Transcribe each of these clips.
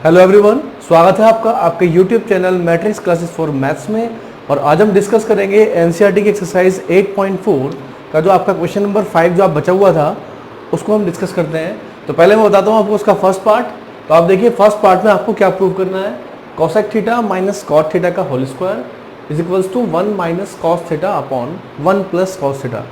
Hello everyone, स्वागत है आपका आपके YouTube channel matrix classes for maths में। और आज हम डिस्कस करेंगे एनसीईआरटी की एक्सरसाइज 8.4 का जो आपका क्वेश्चन नंबर 5 जो आप बचा हुआ था उसको हम डिस्कस करते हैं। तो पहले मैं बताता हूँ आपको उसका फर्स्ट पार्ट। तो आप देखिए फर्स्ट पार्ट में आपको क्या प्रूव करना है, cosec theta minus cot theta का whole square is equals to 1 minus cos theta upon 1 plus cos theta.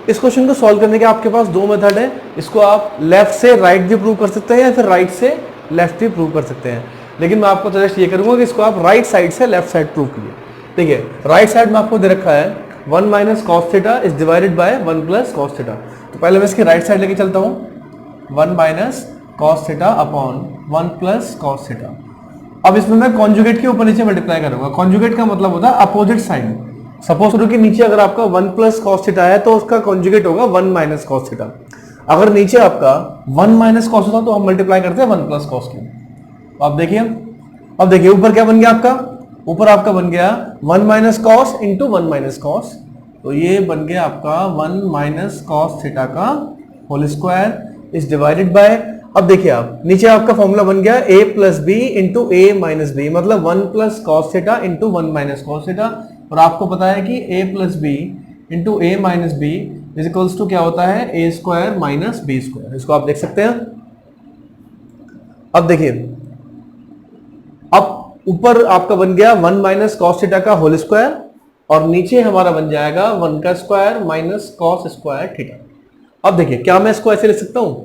इस क्वेश्चन को सॉल्व करने के आपके पास दो मेथड है। इसको आप लेफ्ट से राइट भी प्रूव कर सकते हैं या फिर राइट से लेफ्ट भी प्रूव कर सकते हैं, लेकिन मैं आपको सजेस्ट ये करूंगा कि इसको आप राइट साइड से लेफ्ट साइड प्रूव कीजिए। ठीक है, राइट साइड में आपको दे रखा है 1 minus cos theta is divided by 1 plus cos theta. तो पहले मैं इसकी राइट साइड लेके चलता हूँ, 1 minus cos theta upon 1 plus cos theta. अब इसमें मैं कॉन्जुगेट के ऊपर नीचे मल्टीप्लाई करूंगा। कॉन्जुगेट का मतलब होता है अपोजिट साइड। सपोज करो कि नीचे अगर आपका 1 प्लस कॉस थीटा है तो उसका कॉन्जुगेट होगा 1 माइनस कॉस थीटा। अगर नीचे आपका 1 माइनस कॉस होता तो हम मल्टीप्लाई करते हैं 1 प्लस कॉस की। तो आप देखिए, अब देखिए ऊपर क्या बन गया आपका, ऊपर आपका बन गया 1 minus cos into 1 minus cos. तो ये बन गया आपका 1 माइनस कॉस थीटा का whole square is divided by, अब देखिए आप नीचे आपका फॉर्मूला बन गया a plus B into A minus B, मतलब 1 plus cos theta into 1 minus cos theta. और आपको पता है कि a plus B into A minus B is equals to क्या होता है, A square minus B square. इसको आप देख सकते हैं। अब देखिए, अब ऊपर आपका बन गया 1 माइनस कॉस थीटा का होल स्क्वायर और नीचे हमारा बन जाएगा 1 का square minus cos square theta. अब देखिए क्या मैं इसको ऐसे लिख सकता हूं,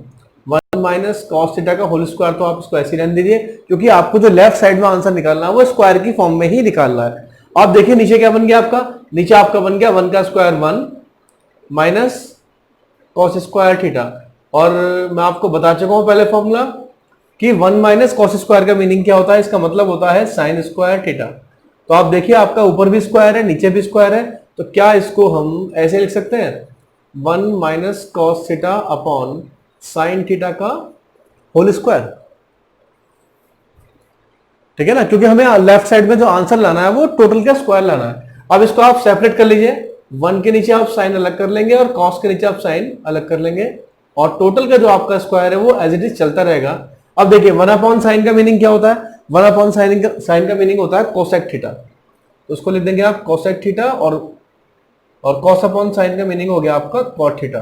1 माइनस कॉस थीटा का होल स्क्वायर, तो आप इसको ऐसे रहने दीजिए क्योंकि आपको जो लेफ्ट साइड में आंसर निकालना है वो स्क्वायर की फॉर्म में ही निकालना है। आप देखिए नीचे क्या बन गया आपका, नीचे आपका बन गया 1 का square 1 minus cos square theta. और मैं आपको बता चुका हूं पहले फॉर्मूला कि 1 माइनस कॉस स्क्वायर का मीनिंग क्या होता है, इसका मतलब होता है साइन स्क्वायर थीटा। तो आप देखिए आपका ऊपर भी स्क्वायर है नीचे भी स्क्वायर है, तो क्या इसको हम ऐसे लिख सकते हैं 1 minus cos theta upon sine theta का होल स्क्वायर। ठीक है ना, क्योंकि हमें लेफ्ट साइड में जो आंसर लाना है वो टोटल का स्क्वायर लाना है। अब इसको आप सेपरेट कर लीजिए, 1 के नीचे आप साइन अलग कर लेंगे और कॉस के नीचे आप साइन अलग कर लेंगे और टोटल का जो आपका स्क्वायर है वो एज इट इज चलता रहेगा। अब देखिए 1 अपॉन साइन का मीनिंग क्या होता है, 1 अपॉन साइन का मीनिंग होता है कोसेक थीटा। तो उसको लिख देंगे आप कोसेक थीटा और कॉस अपॉन साइन का मीनिंग हो गया आपका कॉट थीटा।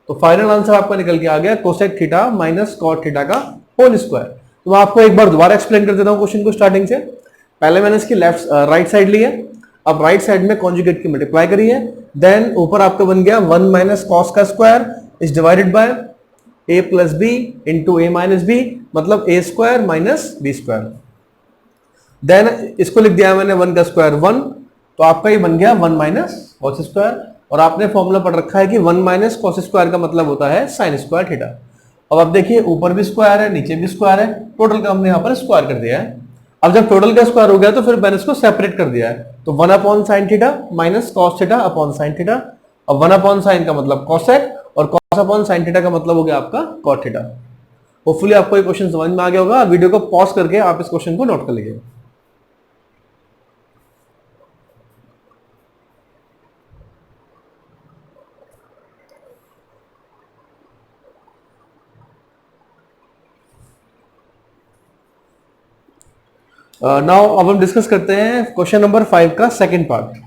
तो फाइनल आंसर आपका निकल के आ गया cosec theta minus cot theta का होल स्क्वायर। तो मैं आपको एक बार दोबारा एक्सप्लेन कर देता हूं क्वेश्चन को स्टार्टिंग से। पहले मैंने इसकी राइट साइड ली है, अब राइट साइड में कॉन्जुगेट की मल्टीप्लाई करी है, देन ऊपर आपका बन गया 1 माइनस कॉस का square is divided by a plus B into A minus B, मतलब a square minus B square. Then इसको लिख दिया मैंने 1 का स्क्वायर 1, तो आपका ये बन गया 1 माइनस कॉस स्क्वायर। और आपने फॉर्मूला पढ़ रखा है कि 1 माइनस कॉस स्क्वायर का मतलब होता है साइन स्क्वायर थीटा। अब आप देखिए ऊपर भी स्क्वायर है नीचे भी स्क्वायर है, टोटल का हमने यहाँ पर स्क्वायर कर दिया है। अब जब टोटल का स्क्वायर हो गया तो फिर मैंने इसको सेपरेट कर दिया है, तो 1 upon sine theta minus cos theta upon sine theta. अब 1 अपॉन साइन का मतलब कॉसेक और कॉस अपॉन साइन थीटा का मतलब हो गया आपका कॉट थीटा। होपफुली आपको ये क्वेश्चन समझ में आ गया होगा। वीडियो को पॉज करके आप इस क्वेश्चन को नोट कर लीजिए। नाउ अब हम डिस्कस करते हैं क्वेश्चन नंबर 5 का सेकंड पार्ट।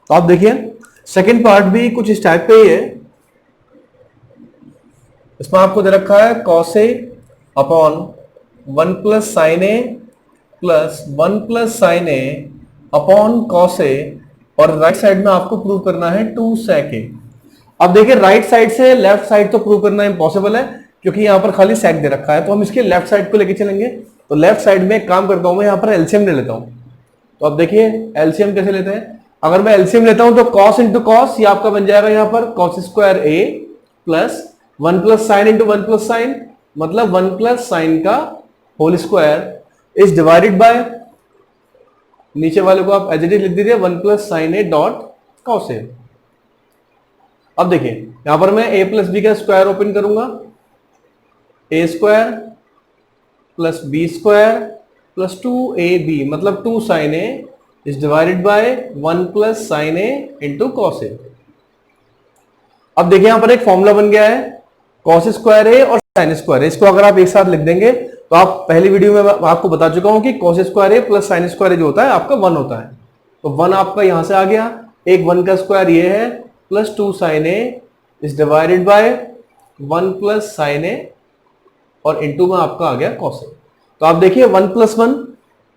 तो आप देखिए सेकंड पार्ट भी कुछ इस टाइप पे ही है। इसमें आपको दे रखा है cos a upon 1 plus sine A plus 1 plus sine a upon cos ए, और राइट साइड में आपको प्रूव करना है 2 सेक ए। अब देखिए राइट साइड से लेफ्ट साइड तो प्रूव करना इम्पॉसिबल है क्योंकि यहाँ पर खाली सेक दे रखा है, तो हम इसके लेफ्ट साइड को लेके चलेंगे। तो लेफ्ट साइड में एक काम करता हूं, मैं यहाँ पर एलसीएम ले लेता हूँ। तो अब देखिए एलसीएम कैसे लेते हैं, अगर मैं एलसीएम लेता हूं तो कॉस इंटू कॉस ये आपका बन जाएगा यहाँ पर cos square a plus 1 plus sine into 1 plus sine, मतलब 1 प्लस साइन का whole square is divided by, नीचे वाले को आप एज इट इज लिख दीजिए 1 plus sine a dot cos a. अब देखिए यहां पर मैं ए प्लस बी का स्क्वायर ओपन करूंगा, a square plus b square plus 2ab, मतलब 2 sine a is divided by 1 plus sine a into cos a. अब देखिए यहां पर एक फॉर्मूला बन गया है कॉस स्क्वायर ए और साइन स्क्वायर ए। इसको अगर आप एक साथ लिख देंगे तो आप पहली वीडियो में आपको बता चुका हूं कि cos square a plus sine square ए जो होता है आपका 1 होता है। तो 1 आपका यहां से आ गया, एक 1 का स्क्वायर ये है plus 2 sine a is divided by 1 plus sine a और इंटू में आपका आ गया कॉस ए। तो आप देखिए 1 plus 1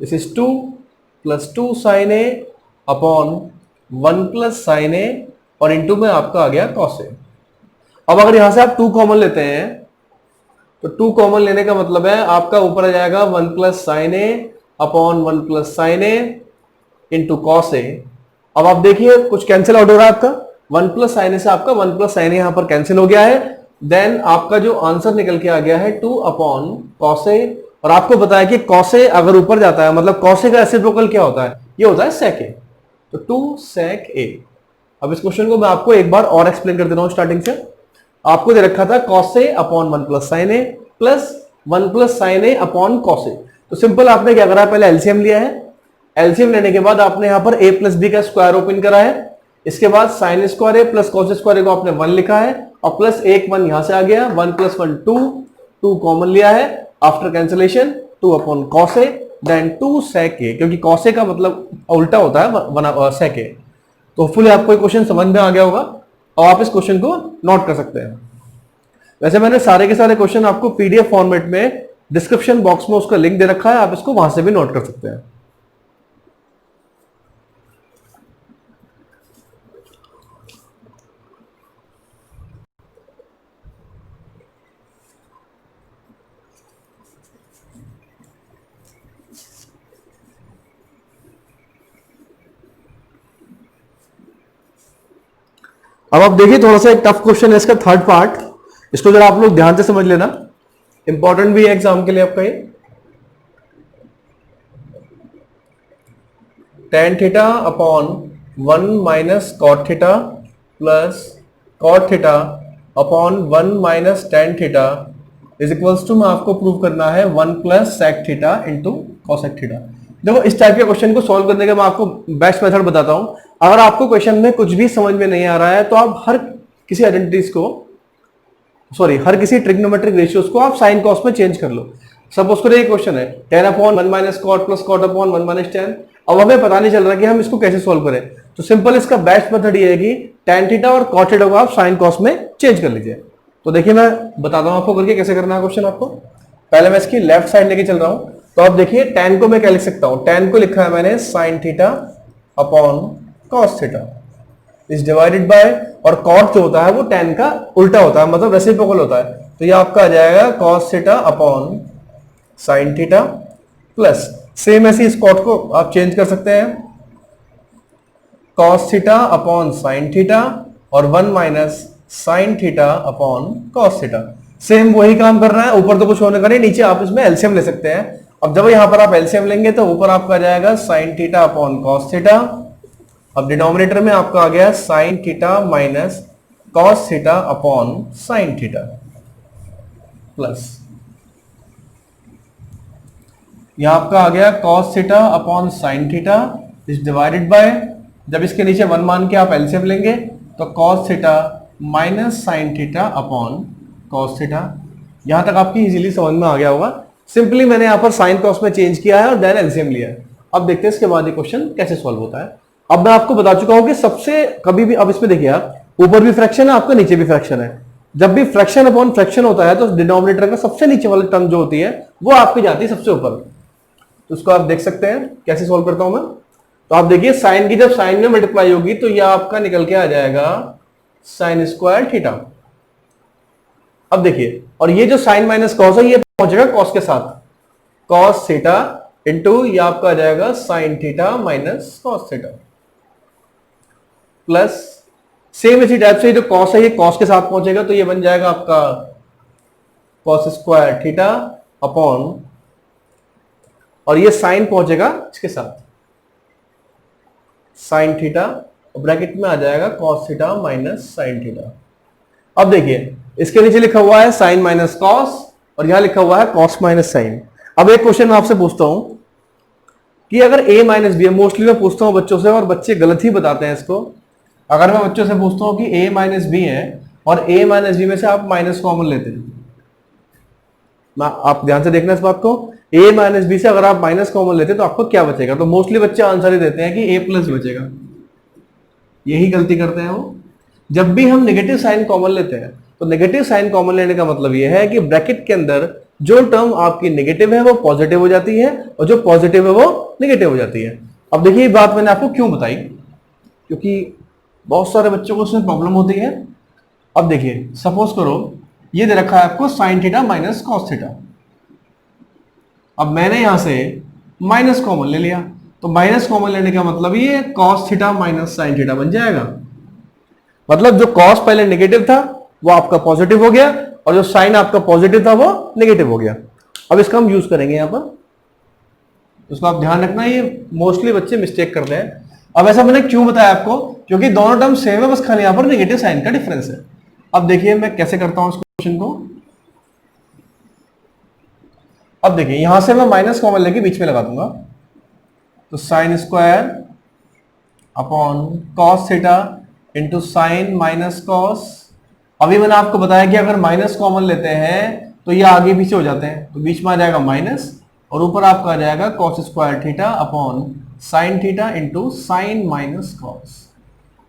this is 2 plus 2 sine a upon 1 plus sine a और इंटू में आपका आ गया कॉस ए। अब अगर यहां से आप 2 कॉमन लेते हैं तो 2 कॉमन लेने का मतलब है आपका ऊपर आ जाएगा 1 plus sine a upon 1 plus sine a into cos a. अब आप देखिए कुछ कैंसिल आउट हो रहा है आपका, 1 प्लस साइन ए से आपका 1 प्लस साइन ए यहां पर कैंसिल हो गया है। देन आपका जो आंसर निकल के आ गया है 2 अपॉन कॉस ए। और आपको बताया कि कॉस ए अगर ऊपर जाता है मतलब कॉस ए का रेसिप्रोकल क्या होता है, ये होता है सेक ए। तो 2 सेक ए। अब इस क्वेश्चन को मैं आपको एक बार और एक्सप्लेन कर देता हूं स्टार्टिंग से। आपको दे रखा था cos a upon 1 plus sine A plus 1 plus sine a upon cos ए। तो सिंपल आपने क्या करा, पहले एलसीएम लिया है, एलसीएम लेने के बाद आपने यहां पर a प्लस बी का स्क्वायर ओपन करा है, इसके बाद sine square a plus cos square ए को आपने 1 लिखा है और प्लस 1 यहां से आ गया, 1 प्लस 1 2 कॉमन लिया है, after cancellation 2 upon cos A then 2 सेक ए, क्योंकि कॉस ए का मतलब उल्टा होता है सेक ए। तो होपफुली आपको क्वेश्चन समझ में आ गया होगा और आप इस क्वेश्चन को नोट कर सकते हैं। वैसे मैंने सारे के सारे क्वेश्चन आपको पीडीएफ फॉर्मेट में डिस्क्रिप्शन बॉक्स में उसका लिंक दे रखा है, आप इसको वहां से भी नोट कर सकते हैं। अब आप देखिए थोड़ा सा एक टफ क्वेश्चन है इसका थर्ड पार्ट, इसको जरा आप लोग ध्यान से समझ लेना, इंपॉर्टेंट भी है एग्जाम के लिए आपका ये। tan theta upon 1 minus cot theta plus cot theta upon 1 minus tan theta is equals to, मैं आपको प्रूव करना है 1 plus sec theta into cosec theta. देखो इस टाइप के क्वेश्चन को सॉल्व करने का मैं आपको बेस्ट मेथड बताता हूं। अगर आपको क्वेश्चन में कुछ भी समझ में नहीं आ रहा है तो आप हर किसी आइडेंटिटीज को हर किसी ट्रिग्नोमेट्रिक रेशियोज को आप साइन कॉस में चेंज कर लो। सपोज करो ये क्वेश्चन है tan upon 1 minus cot plus cot upon 1 minus tan। अब हमें पता नहीं चल रहा कि हम इसको कैसे सॉल्व करें, तो सिंपल इसका बेस्ट मेथड ये है कि tan थीटा और cot थीटा को आप साइन कॉस में चेंज कर लीजिए। तो देखिए मैं बताता हूं आपको करके कैसे करना है क्वेश्चन आपको। पहले मैं इसकी लेफ्ट साइड लेके चल रहा हूं, तो आप देखिए tan को मैं क्या लिख सकता हूं, tan को लिखा है मैंने sine theta upon cos theta is divided bye, और कॉट जो होता है वो tan का उल्टा होता है, मतलब रेसिप्रोकल होता है, तो ये आपका आ जाएगा cos theta upon sine theta plus same ऐसे इस कॉट को आप चेंज कर सकते हैं, cos theta upon sine theta और 1 minus sine theta upon cos theta. Same वही काम कर रहा है, ऊपर तो कुछ होने का नहीं, नीचे आप इसमें एलसीएम ले सकते हैं। अब जब यहां पर आप एलसीएम लेंगे तो ऊपर आपका आ जाएगा sine theta upon cos theta, अब डिनोमिनेटर में आपका आ गया sine theta minus cos theta upon sine theta plus यहां आपका आ गया cos theta upon sine theta is divided bye, जब इसके नीचे 1 मान के आप एलसीएम लेंगे तो cos theta minus sine theta upon cos theta. यहां तक आपकी इजीली समझ में आ गया होगा। सिंपली मैंने यहां पर साइन कॉस में चेंज किया है और देन एलसीएम लिया है। अब देखते हैं इसके बाद ये क्वेश्चन कैसे सॉल्व होता है। अब मैं आपको बता चुका हूं कि सबसे कभी भी, अब इसमें देखिए आप ऊपर भी फ्रैक्शन है, आपका नीचे भी फ्रैक्शन है, जब भी फ्रैक्शन अपॉन फ्रैक्शन होता है तो डिनोमिनेटर का सबसे नीचे वाली टर्म जो होती है वो आपकी जाती है सबसे ऊपर। तो उसको आप देख सकते हैं कैसे सॉल्व करता हूं मैं। तो आप देखिए साइन की जब साइन में मल्टीप्लाई होगी तो यह आपका निकल के आ जाएगा साइन स्क्वायर थीटा। अब देखिए, और ये जो साइन माइनस कॉस है ये पहुंचेगा कॉस के साथ, कॉस थीटा इंटू ये आपका आ जाएगा sine theta minus cos theta plus same इसी टाइप से जो कॉस है ये कॉस के साथ पहुंचेगा तो ये बन जाएगा आपका कॉस स्क्वायर थीटा अपॉन, और ये साइन पहुंचेगा इसके साथ साइन थीटा, ब्रैकेट में आ जाएगा cos theta minus sign theta. अब देखिए इसके नीचे लिखा हुआ है साइन माइनस कॉस और यहां लिखा हुआ है कॉस माइनस साइन। अब एक क्वेश्चन मैं आपसे पूछता हूं, कि अगर a माइनस बी है, मोस्टली मैं पूछता हूँ बच्चों से और बच्चे गलत ही बताते हैं इसको। अगर मैं बच्चों से पूछता हूँ कि a माइनस बी है और a माइनस बी में से आप माइनस कॉमन लेते हैं, आप ध्यान से देखना इस बात को, a माइनस बी से अगर आप माइनस कॉमन लेते हैं तो आपको क्या बचेगा? तो मोस्टली बच्चे आंसर ही देते हैं कि a प्लस बचेगा। यही गलती करते हैं वो। जब भी हम नेगेटिव साइन कॉमन लेते हैं तो नेगेटिव साइन कॉमन लेने का मतलब यह है कि ब्रैकेट के अंदर जो टर्म आपकी नेगेटिव है वो पॉजिटिव हो जाती है और जो पॉजिटिव है वो नेगेटिव हो जाती है। अब देखिए ये बात मैंने आपको क्यों बताई, क्योंकि बहुत सारे बच्चों को इसमें प्रॉब्लम होती है। अब देखिए सपोज करो ये दे रखा है आपको sine theta minus cos theta. अब मैंने यहां से माइनस कॉमन ले लिया, तो माइनस कॉमन लेने का मतलब ये cos theta minus sine theta बन जाएगा। मतलब जो कॉस पहले नेगेटिव था वो आपका पॉजिटिव हो गया और जो साइन आपका पॉजिटिव था वो नेगेटिव हो गया। अब इसका हम यूज करेंगे यहां पर, उसको आप ध्यान रखना, ये मोस्टली बच्चे मिस्टेक करते हैं। अब ऐसा मैंने क्यों बताया आपको, क्योंकि दोनों टर्म सेम है, बस खाली यहां पर नेगेटिव साइन का डिफरेंस है। अब देखिए मैं कैसे करता हूं इस क्वेश्चन को। अब देखिए यहां से मैं माइनस कॉमन लेके बीच में लगा दूंगा, तो sine square upon cos theta into sign minus cos. अभी मैंने आपको बताया कि अगर माइनस कॉमन लेते हैं तो ये आगे पीछे हो जाते हैं, तो बीच में आ जाएगा माइनस और ऊपर आपका आ जाएगा cos square theta upon sine theta into sign minus cos.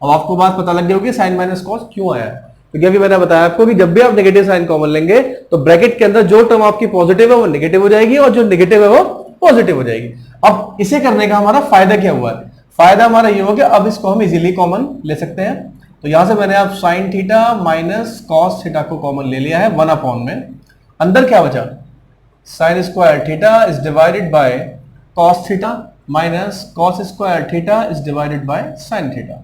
अब आपको बात पता लग गई होगी साइन माइनस कॉस क्यों आया, क्योंकि अभी मैंने बताया आपको कि जब भी आप नेगेटिव साइन कॉमन लेंगे तो ब्रैकेट के अंदर जो टर्म आपकी पॉजिटिव है वो नेगेटिव हो जाएगी और जो नेगेटिव है वो पॉजिटिव हो जाएगी। अब इसे करने का हमारा फायदा क्या हुआ है? फायदा हमारा ये हो गया अब इसको हम इजीली कॉमन ले सकते हैं। तो यहां से मैंने अब sine theta minus cos theta को कॉमन ले लिया है 1 अपॉन में, अंदर क्या बचा, sine square theta is divided by cos theta minus cos square theta is divided by sine theta.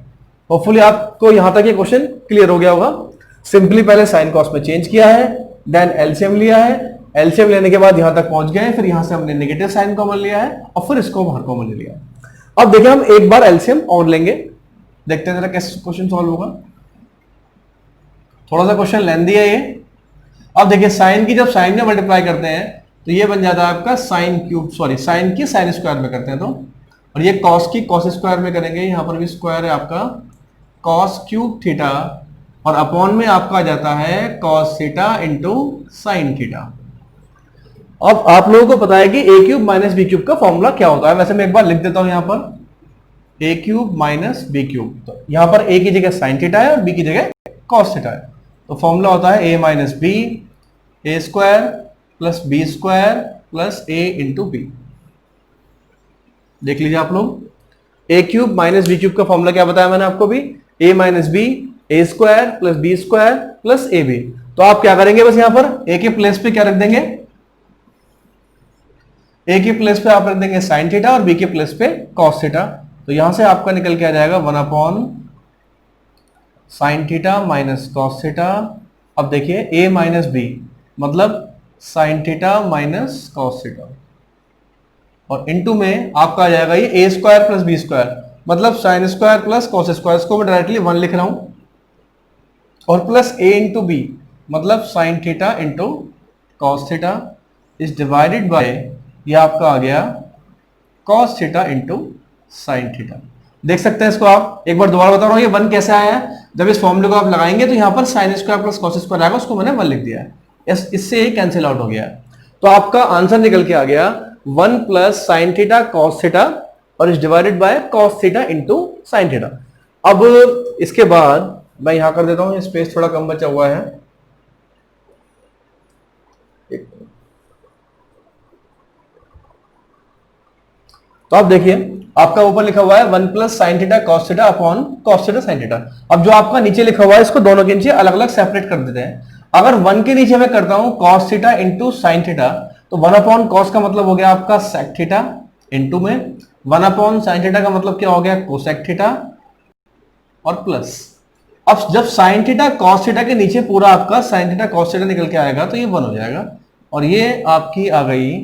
Hopefully आपको यहां तक ये क्वेश्चन क्लियर हो गया होगा। सिंपली पहले साइन कॉस में चेंज किया है, देन एलसीएम लिया है, एलसीएम लेने के बाद यहां तक पहुंच गए, फिर यहां से हमने नेगेटिव साइन कॉमन लिया है और फिर इसको बाहर कॉमन ले लिया। अब देखिए हम एक बार एलसीएम और लेंगे, देखते हैं जरा कैसे क्वेश्चन सॉल्व होगा। थोड़ा सा क्वेश्चन लेंदी है ये। अब देखिए साइन की जब साइन में मल्टीप्लाई करते हैं तो ये बन जाता है आपका साइन क्यूब, सॉरी साइन की साइन स्क्वायर में करते हैं तो, और ये कॉस की कॉस स्क्वायर में करेंगे, यहां पर भी स्क्वायर है आपका कॉस क्यूब थीटा और अपॉन में आपका जाता है cos theta into sine theta. अब आप लोगों को पता है कि ए क्यूब माइनस बी क्यूब का फॉर्मूला क्या होता है, वैसे मैं एक बार लिख देता हूं यहां पर ए क्यूब माइनस बी क्यूब। तो यहां पर ए की जगह साइन थीटा है और बी की जगह कॉस थीटा है, तो फॉर्मूला होता है a minus b a square plus b square plus a into b. देख लीजिए आप लोग, a cube minus b cube का फॉर्मूला क्या बताया मैंने आपको भी, a minus b a square plus b square plus a b. तो आप क्या करेंगे, बस यहां पर ए के प्लेस पे क्या रख देंगे, ए के प्लेस पे आप रख देंगे साइन थीटा और बी के प्लेस पे कॉस थीटा। तो यहां से आपका निकल के आ जाएगा 1 upon sine theta minus cos theta. अब देखिए ए माइनस बी मतलब sine theta minus cos theta और इनटू में आपका आ जाएगा ये ए स्क्वायर प्लस बी स्क्वायर मतलब sine square plus cos square, इसको मैं डायरेक्टली 1 लिख रहा हूं, और प्लस ए इंटू बी मतलब sine theta into cos theta is divided bye ये आपका आ गया cos theta into sine theta. देख सकते हैं इसको आप, एक बार दोबारा बता रहा हूं ये 1 कैसे आया है, जब इस फॉर्मूले को आप लगाएंगे तो यहां पर sine square plus cos square आएगा, उसको मैंने 1 लिख दिया है, इससे ये कैंसिल आउट हो गया। तो आपका आंसर निकल के आ गया 1 plus sine theta cos theta और is divided by cos theta into sine theta. अब इसके बाद मैं यहां कर देता हूं, स्पेस थोड़ा कम बचा हुआ है, तो आप देखिए आपका ऊपर लिखा हुआ है 1 plus sine theta cos theta upon cos theta sine theta. अब जो आपका नीचे लिखा हुआ है इसको दोनों के नीचे अलग अलग सेपरेट कर देते हैं। अगर 1 के नीचे मैं करता हूं cos theta into sine theta, तो 1 अपॉन कॉस का मतलब हो गया आपका सेक थीटा, इंटू में 1 अपॉन साइन थीटा का मतलब क्या हो गया कोसेक थीटा, और प्लस अब जब साइन थीटा कॉस थीटा के नीचे पूरा आपका साइन थीटा कॉस थीटा निकल के आएगा तो ये 1 हो जाएगा, और ये आपकी आ गई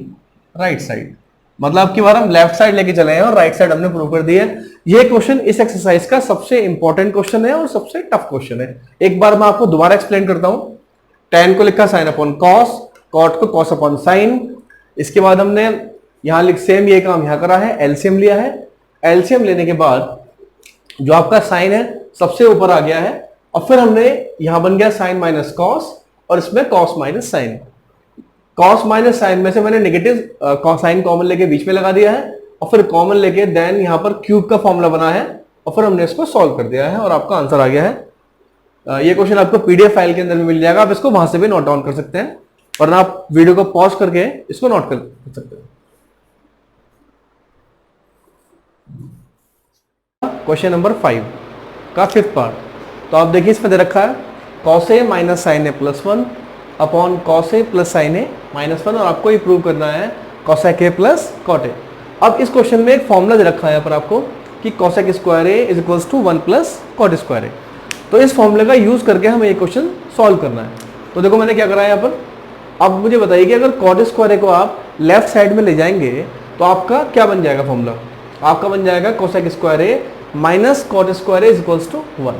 राइट साइड। मतलब अब की बार हम लेफ्ट साइड लेके चले हैं और राइट साइड हमने प्रूव कर दी है। ये क्वेश्चन इस एक्सरसाइज का सबसे इंपॉर्टेंट क्वेश्चन है और सबसे टफ क्वेश्चन है। एक बार मैं आपको दोबारा एक्सप्लेन करता हूं। tan को लिखा साइन अपॉन कॉस, कॉट को कॉस अपॉन साइन, इसके बाद हमने यहाँ लिख सेम ये काम यहाँ करा है, एलसीएम लिया है। एलसीएम लेने के बाद जो आपका साइन है सबसे ऊपर आ गया है, और फिर हमने यहां बन गया साइन माइनस कॉस, और इसमें cos minus sine. Cos minus sine में से मैंने नेगेटिव साइन कॉमन लेके बीच में लगा दिया है, और फिर कॉमन लेके देन यहां पर क्यूब का फॉर्मूला बना है, और फिर हमने इसको सॉल्व कर दिया है, और आपका आंसर आ गया है। ये क्वेश्चन आपको पीडीएफ फाइल के अंदर भी मिल जाएगा, आप इसको वहां से भी नोट डाउन कर सकते हैं, वरना आप वीडियो को पॉज करके इसको नोट कर सकते हैं। क्वेश्चन नंबर 5 का 5th पार्ट, तो आप देखिए इसमें दे रखा है cos A minus sine A plus 1 upon cos A plus sine A minus 1, और आपको ये प्रूव करना है cosec A plus cot A. अब इस क्वेश्चन में एक फॉर्मूला दे रखा है यहाँ पर आपको कि cosec square A is equals to 1 plus cot square a. तो इस फॉर्मूले का यूज करके हमें ये क्वेश्चन सॉल्व करना है। तो देखो मैंने क्या करा है यहाँ पर। अब मुझे बताइए कि अगर कॉट स्क्वायर ए को आप लेफ्ट साइड में ले जाएंगे तो आपका क्या बन जाएगा फॉर्मूला? आपका बन जाएगा cosec square A minus cot square A is equals to 1।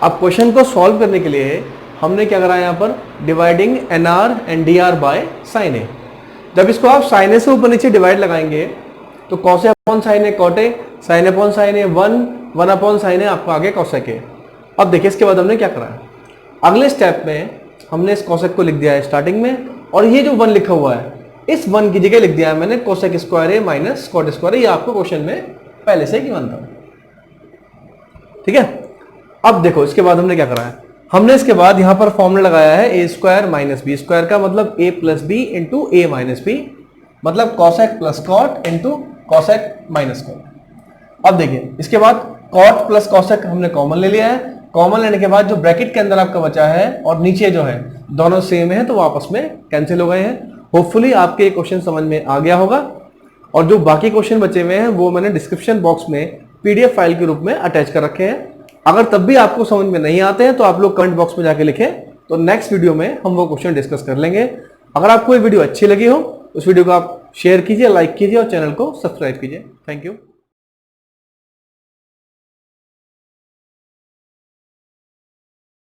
अब क्वेश्चन को सॉल्व करने के लिए हमने क्या करा है यहाँ पर, dividing N R and D R by sine a. जब इसको आप साइन ए से ऊपर नीचे डिवाइड लगाएंगे तो cos a upon sine a cot a, sine a upon sine a 1 upon sine a, आपको आगे कॉसेक ए। अब देखिए इसके बाद हमने क्या करा है, अगले स्टेप में हमने इस कॉसेक को लिख दिया है स्टार्टिंग में, और ये जो 1 लिखा हुआ है इस 1 की जगह लिख दिया है मैंने cosec square A minus cot square ए। ये आपको क्वेश्चन में पहले से गिवन था, ठीक है। अब देखो इसके बाद हमने क्या करा है, हमने इसके बाद यहां पर फॉर्मूला लगाया है A square minus B square का, मतलब A plus B into A minus B, मतलब cosec plus cot into cosec minus cot. अब देखिए इसके बाद कॉट प्लस कॉसेक हमने कॉमन ले लिया है। कॉमन लेने के बाद जो ब्रैकेट के अंदर आपका बचा है और नीचे जो है दोनों सेम है, तो वो आपस में कैंसिल हो गए हैं। होपफुली आपके ये क्वेश्चन समझ में आ गया होगा, और जो बाकी क्वेश्चन बचे हुए हैं वो मैंने डिस्क्रिप्शन बॉक्स में पीडीएफ फाइल के रूप में अटैच कर रखे हैं। अगर तब भी आपको समझ में नहीं आते हैं तो आप लोग कमेंट बॉक्स में जाके लिखें, तो नेक्स्ट वीडियो में हम वो क्वेश्चन डिस्कस कर लेंगे। अगर आपको ये वीडियो अच्छी लगी हो तो उस वीडियो को आप शेयर कीजिए, लाइक कीजिए और चैनल को सब्सक्राइब कीजिए। Thank you.